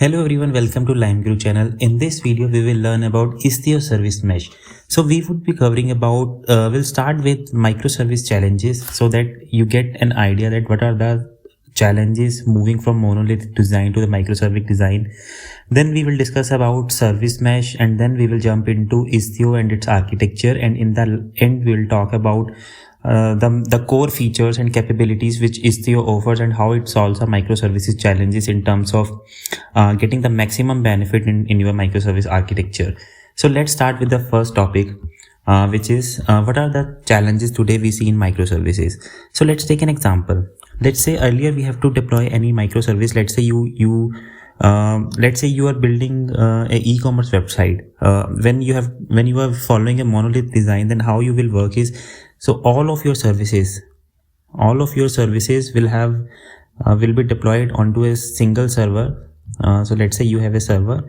Hello everyone, welcome to LimeGuru channel. In this video, we will learn about Istio service mesh. So we would be covering about, we'll start with microservice challenges so that you get an idea that what are the challenges moving from monolith design to the microservice design. Then we will discuss about service mesh, and then we will jump into Istio and its architecture. And in the end, we'll talk about the core features and capabilities which Istio offers and how it solves the microservices challenges in terms of getting the maximum benefit in your microservice architecture. So let's start with the first topic, which is what are the challenges today we see in microservices. So let's take an example. Let's say earlier we have to deploy any microservice. Let's say let's say you are building a e-commerce website. When you are following a monolith design, then how you will work is, so all of your services will be deployed onto a single server. So let's say you have a server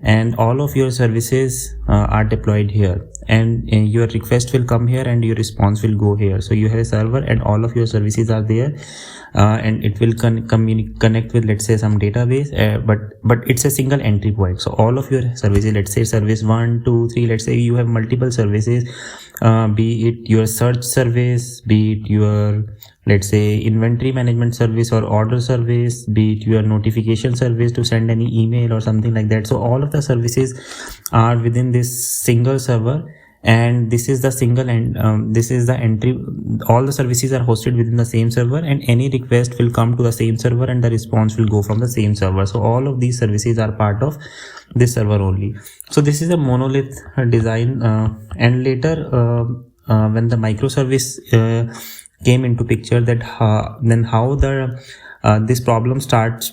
and all of your services are deployed here, and your request will come here and your response will go here. So you have a server and all of your services are there, and it will connect with, let's say, some database, but it's a single entry point. So all of your services, let's say service 1, 2, 3, let's say you have multiple services, be it your search service, be it your, let's say, inventory management service or order service, be it your notification service to send any email or something like that. So all of the services are within this single server, and this is the single, and this is the entry. All the services are hosted within the same server, and any request will come to the same server and the response will go from the same server. So all of these services are part of this server only. So this is a monolith design, and later when the microservice came into picture, that then how the this problem starts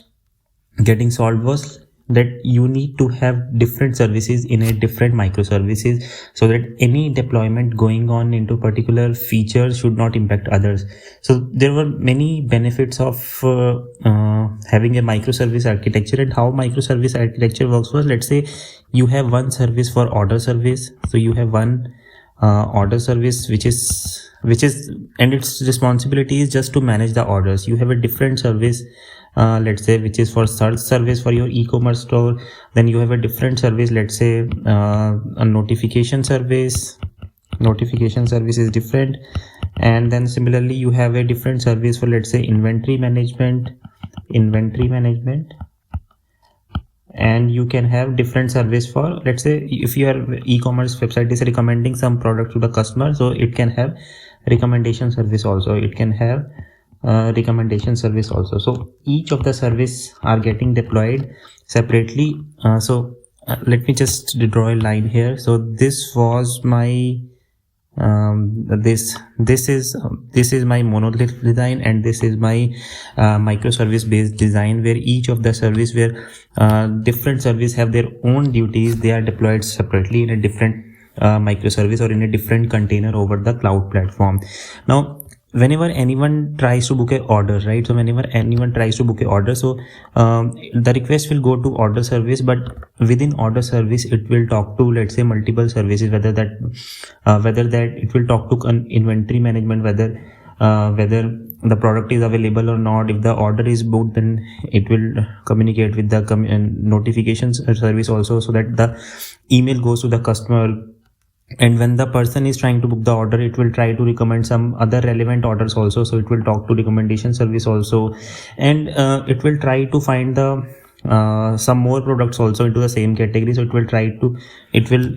getting solved was that you need to have different services in a different microservices, so that any deployment going on into particular features should not impact others. So there were many benefits of having a microservice architecture. And how microservice architecture works was, let's say you have one service for order service. So you have one order service which is and its responsibility is just to manage the orders. You have a different service, let's say, which is for search service for your e-commerce store. Then you have a different service, let's say a notification service is different. And then similarly you have a different service for, let's say, inventory management. And you can have different service for, let's say, if your e-commerce website is recommending some product to the customer, so it can have recommendation service also. So each of the service are getting deployed separately. So let me just draw a line here. So this was my this is my monolith design, and this is my microservice based design, where each of the service, where different service have their own duties, they are deployed separately in a different microservice or in a different container over the cloud platform. Now whenever anyone tries to book a order, right? So whenever anyone tries to book a order, so the request will go to order service, but within order service it will talk to, let's say, multiple services, whether that it will talk to inventory management, whether the product is available or not. If the order is booked, then it will communicate with the notifications service also, so that the email goes to the customer. And when the person is trying to book the order, it will try to recommend some other relevant orders also, so it will talk to recommendation service also. And it will try to find the some more products also into the same category. So it will try to it will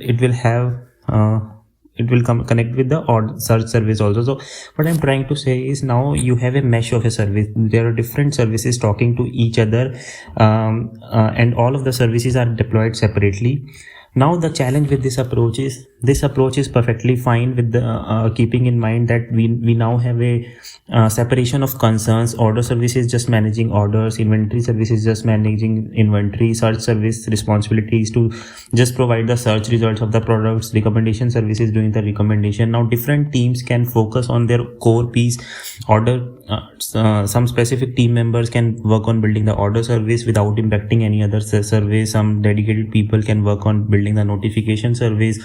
connect with the search service also. So what I'm trying to say is, now you have a mesh of a service. There are different services talking to each other, and all of the services are deployed separately. Now the challenge with this approach is perfectly fine with the keeping in mind that we now have a separation of concerns. Order service is just managing orders, inventory service is just managing inventory, search service responsibility is to just provide the search results of the products, recommendation service is doing the recommendation. Now different teams can focus on their core piece. Some specific team members can work on building the order service without impacting any other service. Some dedicated people can work on building the notification service.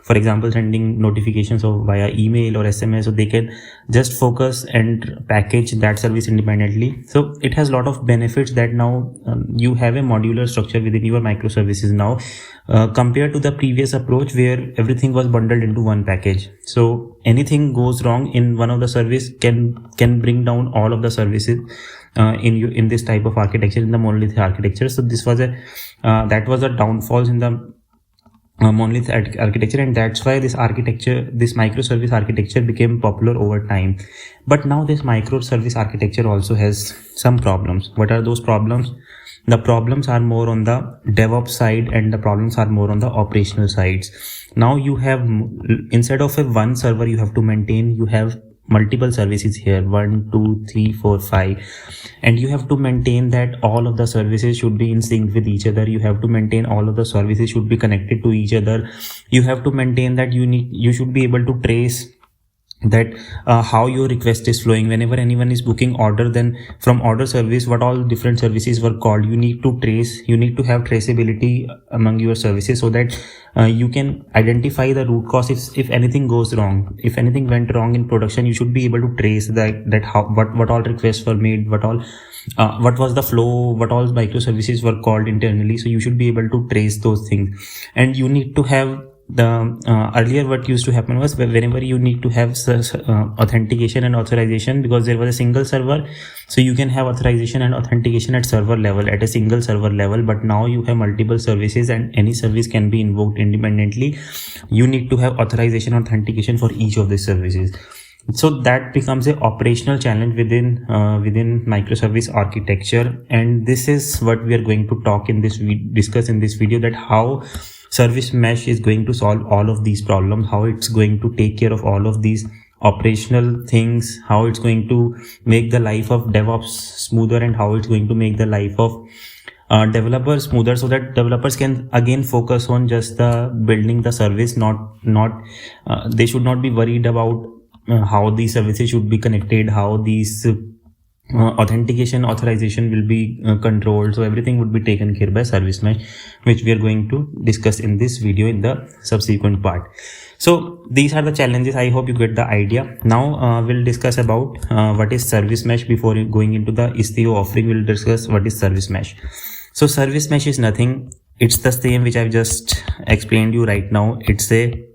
for example sending notifications or via email or SMS, so they can just focus and package that service independently. So it has a lot of benefits that now you have a modular structure within your microservices now, compared to the previous approach where everything was bundled into one package. So anything goes wrong in one of the service can bring down all of the services in this type of architecture, in the monolith architecture. So this was a that was a downfalls in the monolith architecture, and that's why this microservice architecture became popular over time. But now this microservice architecture also has some problems. What are those problems? The problems are more on the DevOps side, and the problems are more on the operational sides. Now you have, instead of a one server you have to maintain, you have multiple services here, 1 2 3 4 5, and you have to maintain that all of the services should be in sync with each other. You have to maintain all of the services should be connected to each other. You have to maintain that you should be able to trace that how your request is flowing. Whenever anyone is booking order, then from order service what all different services were called, you need to trace, you need to have traceability among your services, so that you can identify the root cause. If anything goes wrong, if anything went wrong in production, you should be able to trace that how what all requests were made, what was the flow, what all microservices were called internally. So you should be able to trace those things. And you need to have the earlier what used to happen was whenever you need to have authentication and authorization, because there was a single server, so you can have authorization and authentication at server level, at a single server level. But now you have multiple services and any service can be invoked independently. You need to have authorization and authentication for each of these services. So that becomes a operational challenge within microservice architecture, and this is what we are going to discuss in this video, that how service mesh is going to solve all of these problems, how it's going to take care of all of these operational things, how it's going to make the life of DevOps smoother, and how it's going to make the life of developers smoother, so that developers can again focus on just building the service. They should not be worried about how these services should be connected, how these authentication, authorization will be controlled. So everything would be taken care by service mesh, which we are going to discuss in this video in the subsequent part. So these are the challenges. I hope you get the idea. Now we'll discuss about what is service mesh. Before going into the Istio offering, we'll discuss what is service mesh. So service mesh is nothing, it's the same which I've just explained you right now. It's a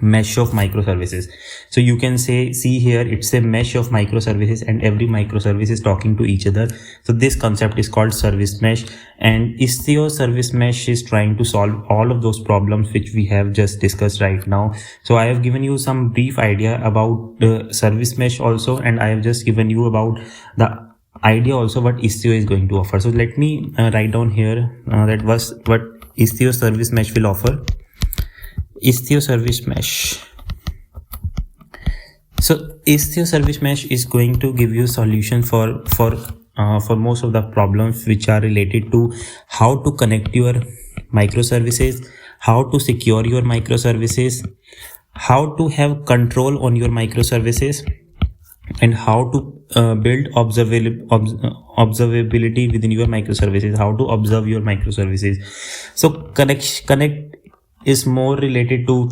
mesh of microservices. So you can see here, it's a mesh of microservices, and every microservice is talking to each other. So this concept is called service mesh, and Istio service mesh is trying to solve all of those problems which we have just discussed right now. So I have given you some brief idea about the service mesh also, and I have just given you about the idea also what Istio is going to offer. So let me write down here that was what Istio service mesh will offer. Istio service mesh. So Istio service mesh is going to give you solution for most of the problems which are related to how to connect your microservices, how to secure your microservices, how to have control on your microservices, and how to build observability within your microservices, how to observe your microservices. So connect is more related to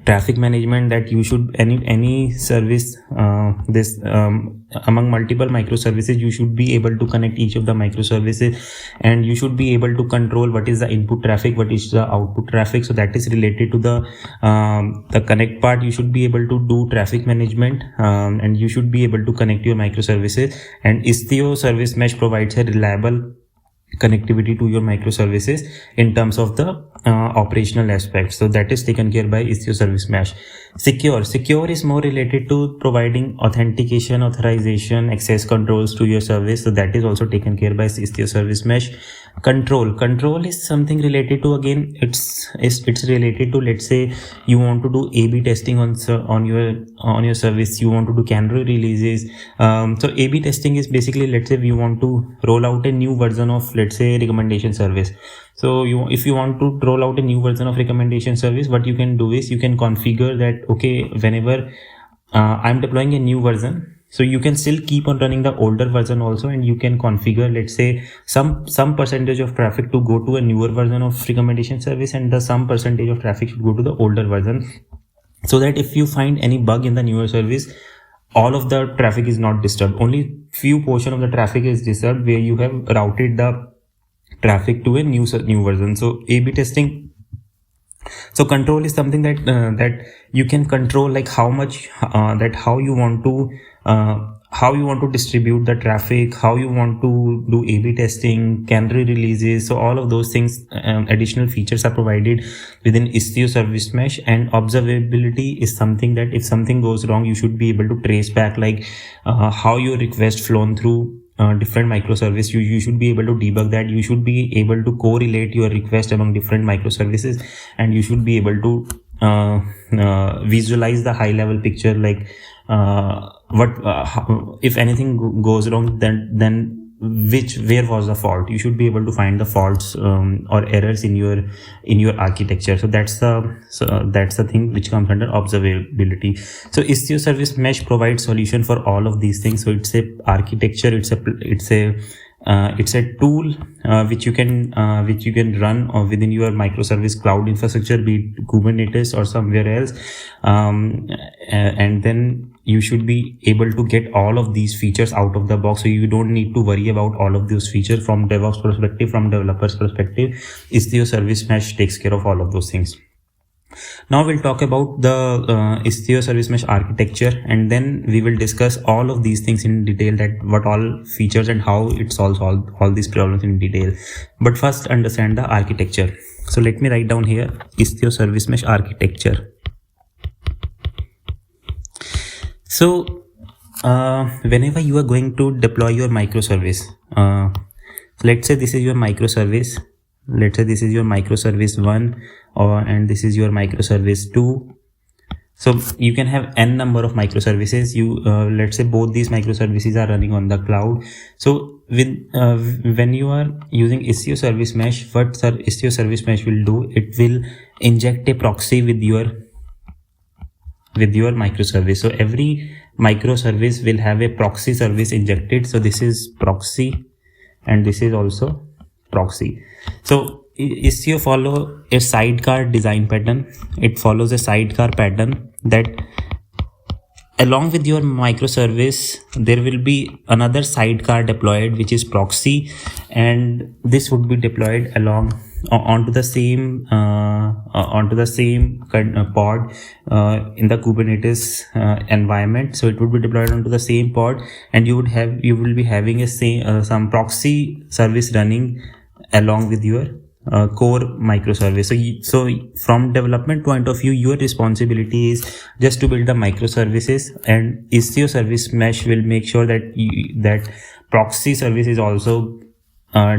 traffic management, that you should any service among multiple microservices, you should be able to connect each of the microservices, and you should be able to control what is the input traffic, what is the output traffic. So that is related to the connect part. You should be able to do traffic management, and you should be able to connect your microservices. And Istio service mesh provides a reliable connectivity to your microservices in terms of the operational aspects. So that is taken care by Istio service mesh. Secure is more related to providing authentication, authorization, access controls to your service. So that is also taken care by Istio service mesh. Control is something related to, again, it's related to, let's say you want to do A/B testing on your service, you want to do canary releases. So A/B testing is basically, let's say we want to roll out a new version of, let's say, recommendation service. So if you want to roll out a new version of recommendation service, what you can do is you can configure that, okay, whenever I'm deploying a new version, So you can still keep on running the older version also, and you can configure, let's say, some percentage of traffic to go to a newer version of recommendation service, and the some percentage of traffic should go to the older version, so that if you find any bug in the newer service, all of the traffic is not disturbed. Only few portion of the traffic is disturbed where you have routed the traffic to a new version. So A/B testing. So control is something that you can control, like how much how you want to distribute the traffic, how you want to do A/B testing, canary releases. So all of those things, additional features are provided within Istio service mesh. And observability is something that if something goes wrong, you should be able to trace back, like how your request flown through different microservice. You should be able to debug that. You should be able to correlate your request among different microservices, and you should be able to visualize the high level picture, like if anything goes wrong, then where was the fault. You should be able to find the faults or errors in your architecture. So that's the thing which comes under observability. So Istio service mesh provides solution for all of these things. So it's a architecture, it's a tool which you can run within your microservice cloud infrastructure, be it Kubernetes or somewhere else, and then you should be able to get all of these features out of the box. So you don't need to worry about all of those features from DevOps perspective, from developers perspective. Istio service mesh takes care of all of those things. Now we'll talk about the Istio service mesh architecture, and then we will discuss all of these things in detail, that what all features and how it solves all these problems in detail. But first, understand the architecture. So let me write down here Istio service mesh architecture. So whenever you are going to deploy your microservice, let's say this is your microservice. Let's say this is your microservice 1, and this is your microservice 2. So you can have n number of microservices. Let's say both these microservices are running on the cloud. So when you are using Istio service mesh, what Istio service mesh will do, it will inject a proxy with your microservice. So every microservice will have a proxy service injected. So this is proxy, and this is also proxy. So Istio follow a sidecar design pattern. It follows a sidecar pattern that along with your microservice, there will be another sidecar deployed, which is proxy, and this would be deployed onto the same pod in the Kubernetes environment. So it would be deployed onto the same pod, and you will be having some proxy service running along with your core microservice. So from development point of view, your responsibility is just to build the microservices, and Istio service mesh will make sure that proxy service is also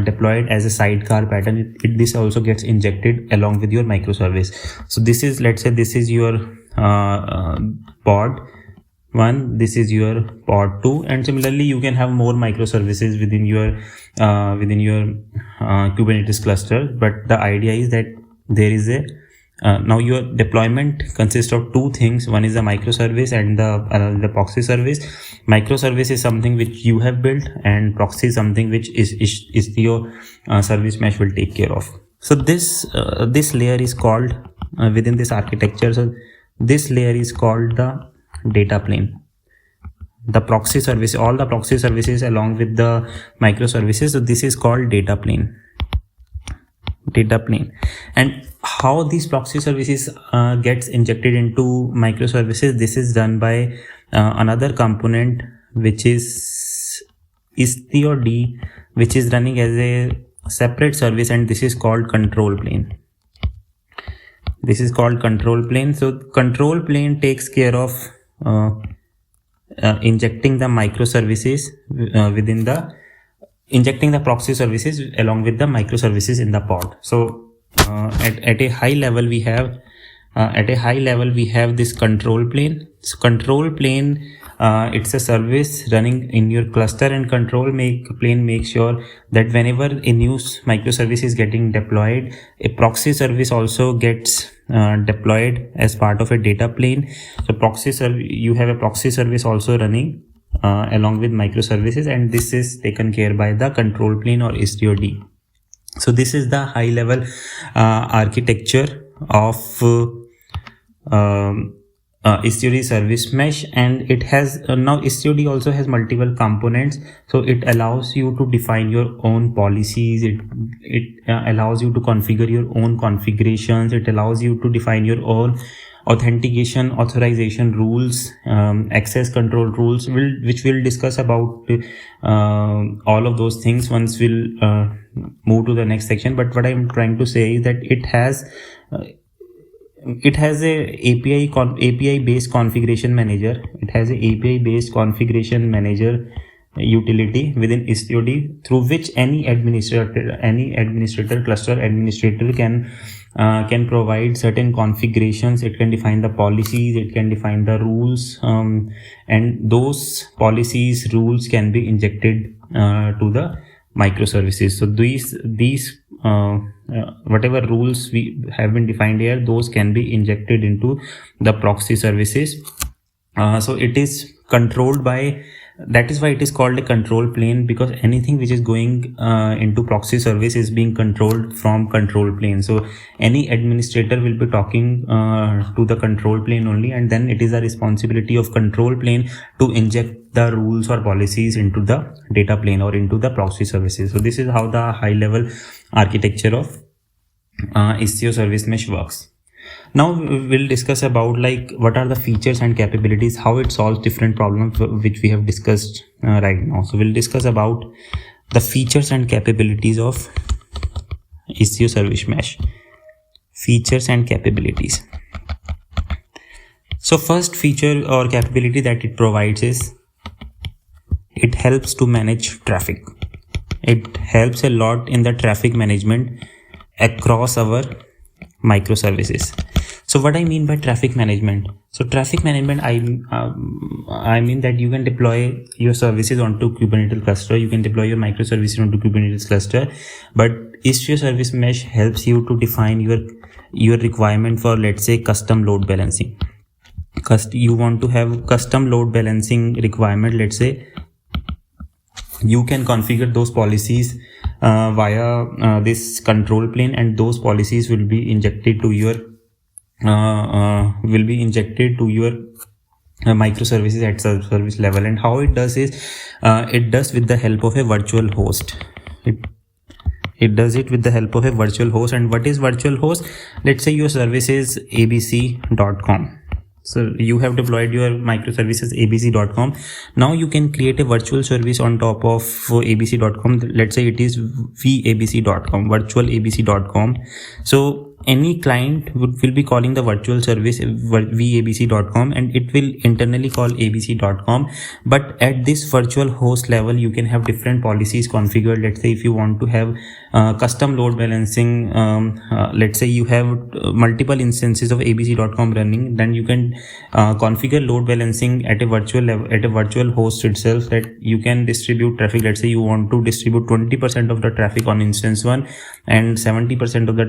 deployed as a sidecar pattern. This also gets injected along with your microservice. So this is, let's say, this is your pod 1, this is your pod 2, and similarly you can have more microservices within your Kubernetes cluster. But the idea is that there is now your deployment consists of two things. One is the microservice and the proxy service. Microservice is something which you have built, and proxy is something which is your service mesh will take care of. So this layer is called within this architecture. So this layer is called the data plane. The proxy service, all the proxy services along with the microservices. So this is called data plane. And how these proxy services gets injected into microservices, this is done by another component, which is Istio D, which is running as a separate service, and this is called control plane. So control plane takes care of injecting the microservices injecting the proxy services along with the microservices in the pod. So at a high level we have this control plane. So control plane, it's a service running in your cluster, and control plane makes sure that whenever a new microservice is getting deployed, a proxy service also gets deployed as part of a data plane. So you have a proxy service also running along with microservices, and this is taken care by the control plane or Istio. So this is the high level architecture of Istio service mesh, and it has now Istio also has multiple components, so it allows you to define your own policies. It allows you to configure your own configurations. It allows you to define your own authentication, authorization rules, access control rules, which we'll discuss about all of those things once we'll move to the next section. But what I'm trying to say is that it has a API based configuration manager. It has a API based configuration manager utility within Istio through which any administrator, cluster administrator can provide certain configurations. It can define the policies, it can define the rules, and those policies, rules can be injected to the microservices. So these whatever rules we have been defined here, those can be injected into the proxy services. So it is controlled by, that is why it is called a control plane, because anything which is going into proxy service is being controlled from control plane. So any administrator will be talking to the control plane only, and then it is the responsibility of control plane to inject the rules or policies into the data plane or into the proxy services. So this is how the high level architecture of Istio service mesh works. Now we'll discuss about like what are the features and capabilities, how it solves different problems which we have discussed right now. So we'll discuss about the features and capabilities of Istio service mesh. Features and capabilities. So first feature or capability that it provides is it helps to manage traffic. It helps a lot in the traffic management across our microservices. So what I mean by traffic management? So traffic management, I mean that you can deploy your services onto Kubernetes cluster. You can deploy your microservices onto Kubernetes cluster, but Istio service mesh helps you to define your requirement for, let's say, custom load balancing. You want to have custom load balancing requirement. Let's say you can configure those policies via this control plane, and those policies will be injected to your microservices at service level. And how it does is it does with the help of a virtual host. It does it with the help of a virtual host. And what is virtual host? Let's say your service is abc.com. So you have deployed your microservices abc.com. Now you can create a virtual service on top of abc.com. Let's say it is vabc.com, virtual abc.com. So any client will be calling the virtual service vabc.com, and it will internally call abc.com. But at this virtual host level, you can have different policies configured. Let's say if you want to have custom load balancing, let's say you have multiple instances of abc.com running, then you can configure load balancing at a virtual level, at a virtual host itself, that you can distribute traffic. Let's say you want to distribute 20% of the traffic on instance 1 and 70% of the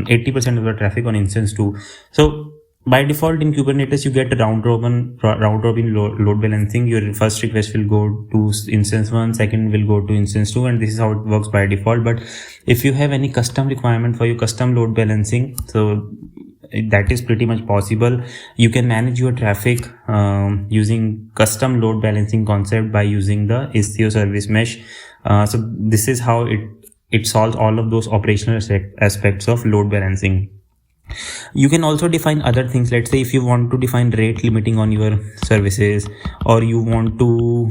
80% of the traffic on instance 2. So by default in Kubernetes, you get round robin load balancing. Your first request will go to instance 1, second will go to instance 2, and this is how it works by default. But if you have any custom requirement for your custom load balancing, so that is pretty much possible. You can manage your traffic using custom load balancing concept by using the Istio service mesh. So this is how it solves all of those operational aspects of load balancing. You can also define other things. Let's say if you want to define rate limiting on your services, or you want to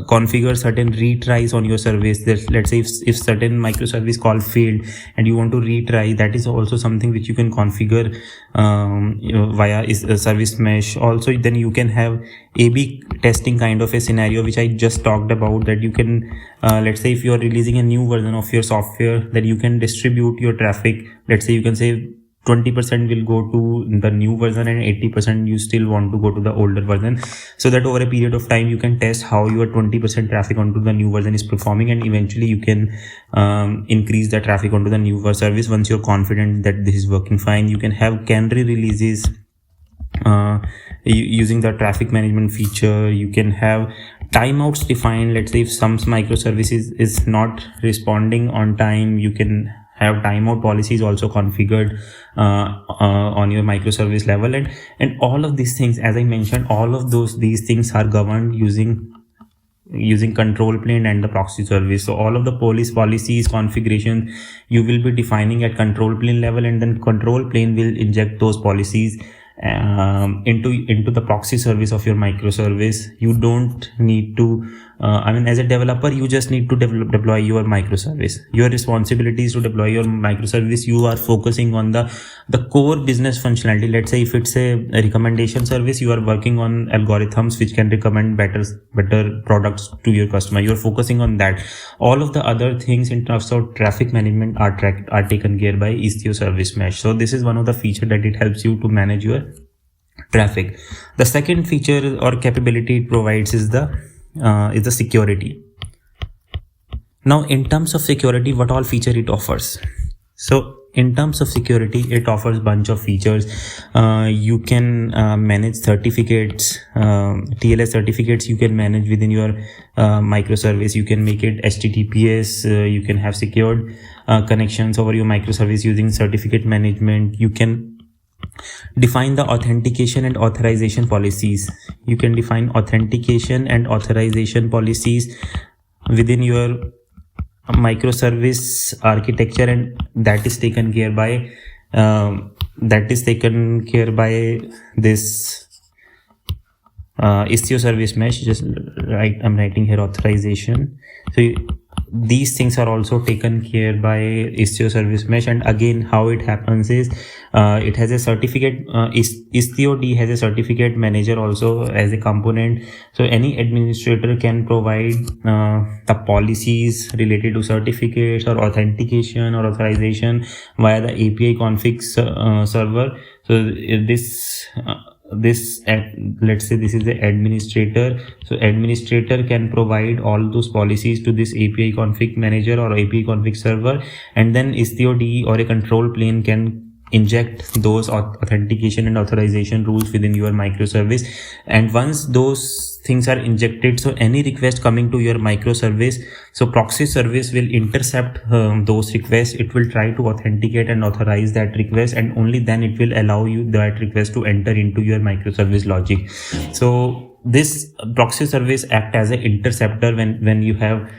configure certain retries on your service. Let's say if certain microservice call failed and you want to retry, that is also something which you can configure via a service mesh. Also, then you can have A/B testing kind of a scenario, which I just talked about, that you can let's say if you are releasing a new version of your software, that you can distribute your traffic. Let's say you can say 20% will go to the new version and 80% you still want to go to the older version, so that over a period of time you can test how your 20% traffic onto the new version is performing, and eventually you can increase the traffic onto the newer service once you're confident that this is working fine. You can have canary releases using the traffic management feature. You can have timeouts defined. Let's say if some microservices is not responding on time, you can have timeout policies also configured on your microservice level, and all of these things, as I mentioned, all of these things are governed using control plane and the proxy service. So all of the policies configuration you will be defining at control plane level, and then control plane will inject those policies into the proxy service of your microservice. You don't need to as a developer, you just need to deploy your microservice. Your responsibility is to deploy your microservice. You are focusing on the core business functionality. Let's say if it's a recommendation service, you are working on algorithms which can recommend better products to your customer. You are focusing on that. All of the other things in terms of traffic management are taken care by Istio service mesh. So this is one of the feature that it helps you to manage your traffic. The second feature or capability it provides is the security. Now, in terms of security, what all feature it offers? So in terms of security, it offers bunch of features. You can manage certificates, TLS certificates you can manage within your microservice. You can make it HTTPS. You can have secured connections over your microservice using certificate management. You can define the authentication and authorization policies. You can define authentication and authorization policies within your microservice architecture, and that is taken care by this Istio service mesh. I'm writing here authorization. So these things are also taken care by Istio service mesh. And again, how it happens is it has a certificate. Istio D has a certificate manager also as a component. So any administrator can provide the policies related to certificates or authentication or authorization via the API config server. So let's say this is the administrator. So administrator can provide all those policies to this API config manager or API config server, and then Istio D or a control plane can inject those authentication and authorization rules within your microservice. And once those things are injected, so any request coming to your microservice, so proxy service will intercept those requests. It will try to authenticate and authorize that request, and only then it will allow you that request to enter into your microservice logic. So this proxy service act as an interceptor when you have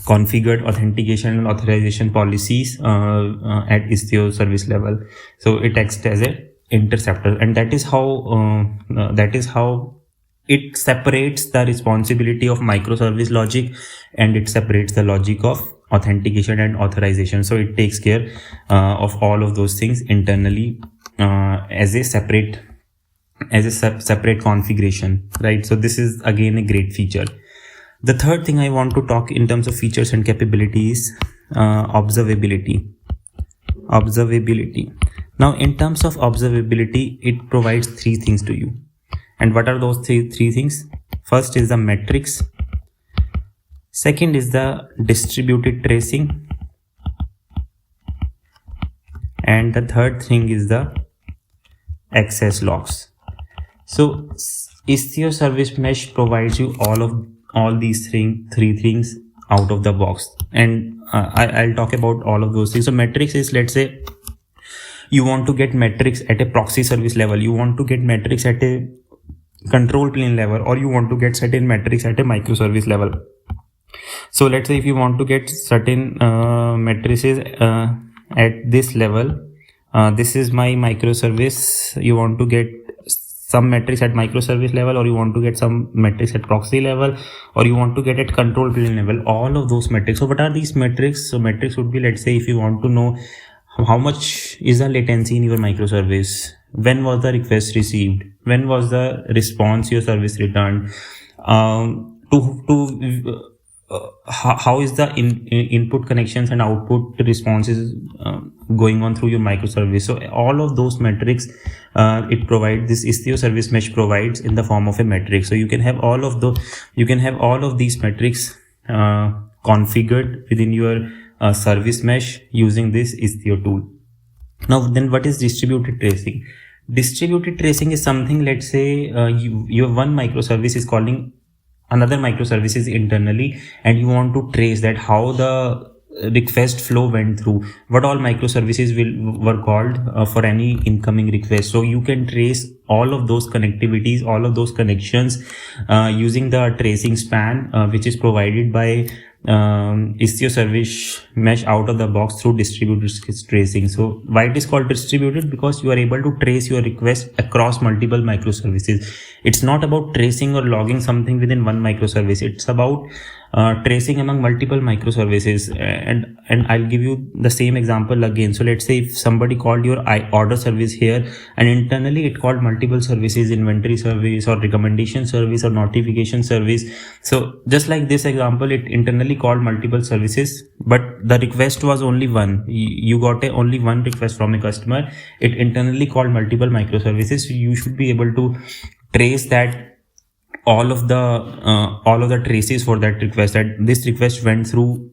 configured authentication and authorization policies at Istio service level. So it acts as a interceptor, and that is how it separates the responsibility of microservice logic, and it separates the logic of authentication and authorization. So it takes care of all of those things internally as a separate configuration, right? So this is again a great feature. The third thing I want to talk in terms of features and capabilities, observability. Now, in terms of observability, it provides three things to you. And what are those three things? First is the metrics. Second is the distributed tracing. And the third thing is the access logs. So Istio Service Mesh provides you all these three things out of the box, and I'll talk about all of those things. So metrics is, let's say you want to get metrics at a proxy service level, you want to get metrics at a control plane level, or you want to get certain metrics at a microservice level. So let's say if you want to get certain matrices at this level, this is my microservice, you want to get some metrics at microservice level, or you want to get some metrics at proxy level, or you want to get at control plane level, all of those metrics. So what are these metrics? So metrics would be, let's say if you want to know how much is the latency in your microservice, when was the request received, when was the response your service returned, how is the input connections and output responses going on through your microservice. So all of those metrics it provides, this Istio service mesh provides in the form of a metric. So you can have all of these metrics configured within your service mesh using this Istio tool. Now then, what is distributed tracing? Distributed tracing is something, let's say you have one microservice is calling another microservices internally, and you want to trace that how the request flow went through, what all microservices were called for any incoming request. So you can trace all of those connectivities, all of those connections using the tracing span which is provided by Istio service mesh out of the box through distributed tracing. So why it is called distributed? Because you are able to trace your request across multiple microservices. It's not about tracing or logging something within one microservice. It's about tracing among multiple microservices. And I'll give you the same example again. So let's say if somebody called your order service here, and internally it called multiple services, inventory service or recommendation service or notification service. So just like this example, it internally called multiple services, but the request was only one. You got only one request from a customer. It internally called multiple microservices. So you should be able to trace that all of the traces for that request, that this request went through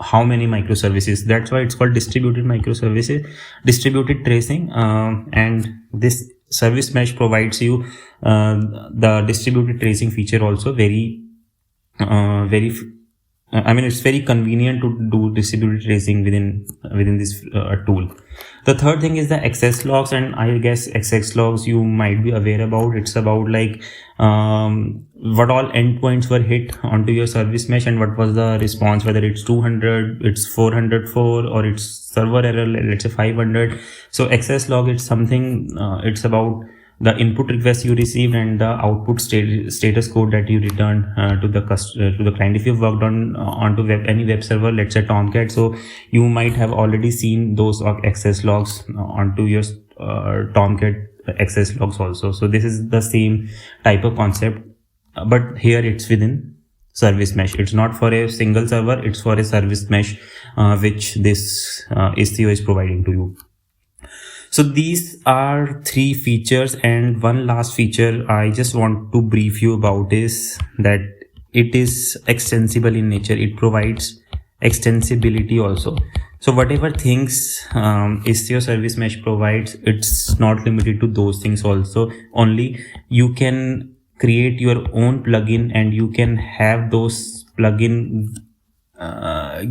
how many microservices. That's why it's called distributed microservices, distributed tracing. And this service mesh provides you the distributed tracing feature also it's very convenient to do distributed tracing within this tool. The third thing is the access logs, and I guess access logs you might be aware about. It's about like what all endpoints were hit onto your service mesh and what was the response, whether it's 200, it's 404, or it's server error, let's say 500. So access log, it's something, it's about the input request you received and the output status code that you returned to the client. If you've worked onto any web server, let's say Tomcat, so you might have already seen those access logs onto your Tomcat access logs also. So this is the same type of concept, but here it's within service mesh. It's not for a single server, it's for a service mesh which this Istio is providing to you. So these are three features, and one last feature I just want to brief you about is that it is extensible in nature. It provides extensibility also. So whatever things Istio service mesh provides, it's not limited to those things also. Only you can create your own plugin, and you can have those plugin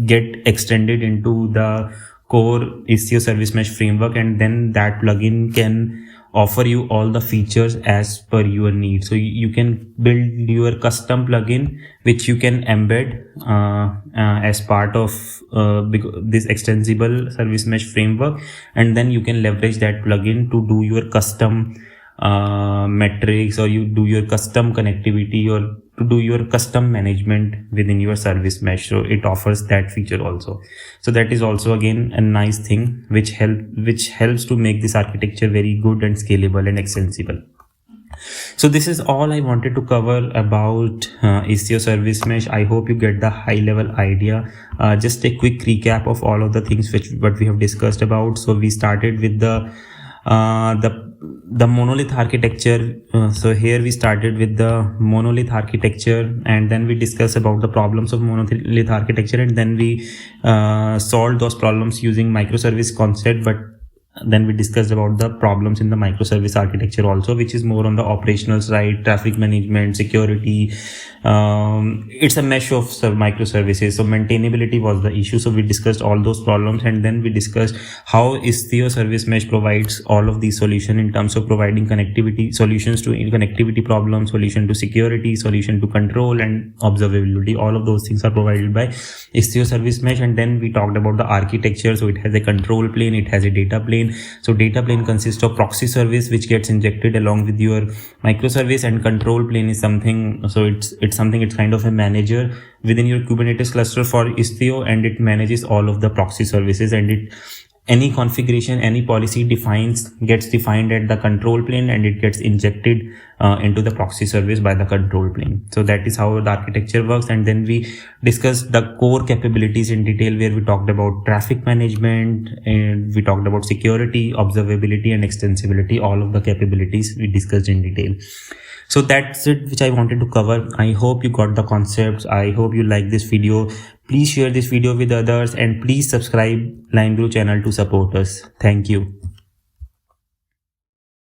get extended into the core Istio service mesh framework, and then that plugin can offer you all the features as per your need. So you can build your custom plugin which you can embed as part of this extensible service mesh framework, and then you can leverage that plugin to do your custom metrics, or you do your custom connectivity, or to do your custom management within your service mesh. So it offers that feature also. So that is also again a nice thing which helps to make this architecture very good and scalable and extensible. So this is all I wanted to cover about Istio service mesh. I hope you get the high level idea. Just a quick recap of all of the things what we have discussed about. So we started with the monolith architecture. So here we started with the monolith architecture, and then we discussed about the problems of monolith architecture, and then we solved those problems using microservice concept. But then we discussed about the problems in the microservice architecture also, which is more on the operational side, traffic management, security. It's a mesh of microservices, so maintainability was the issue. So we discussed all those problems, and then we discussed how Istio service mesh provides all of these solutions in terms of providing connectivity solutions to connectivity problems, solution to security, solution to control, and observability. All of those things are provided by Istio service mesh. And then we talked about the architecture. So it has a control plane, it has a data plane. So data plane consists of proxy service which gets injected along with your microservice, and control plane is something, so it's kind of a manager within your Kubernetes cluster for Istio, and it manages all of the proxy services, and any configuration, any policy gets defined at the control plane, and it gets injected into the proxy service by the control plane. So that is how the architecture works. And then we discussed the core capabilities in detail, where we talked about traffic management, and we talked about security, observability, and extensibility. All of the capabilities we discussed in detail. So that's it which I wanted to cover. I hope you got the concepts. I hope you like this video. Please share this video with others, and please subscribe LimeGuru channel to support us. Thank you.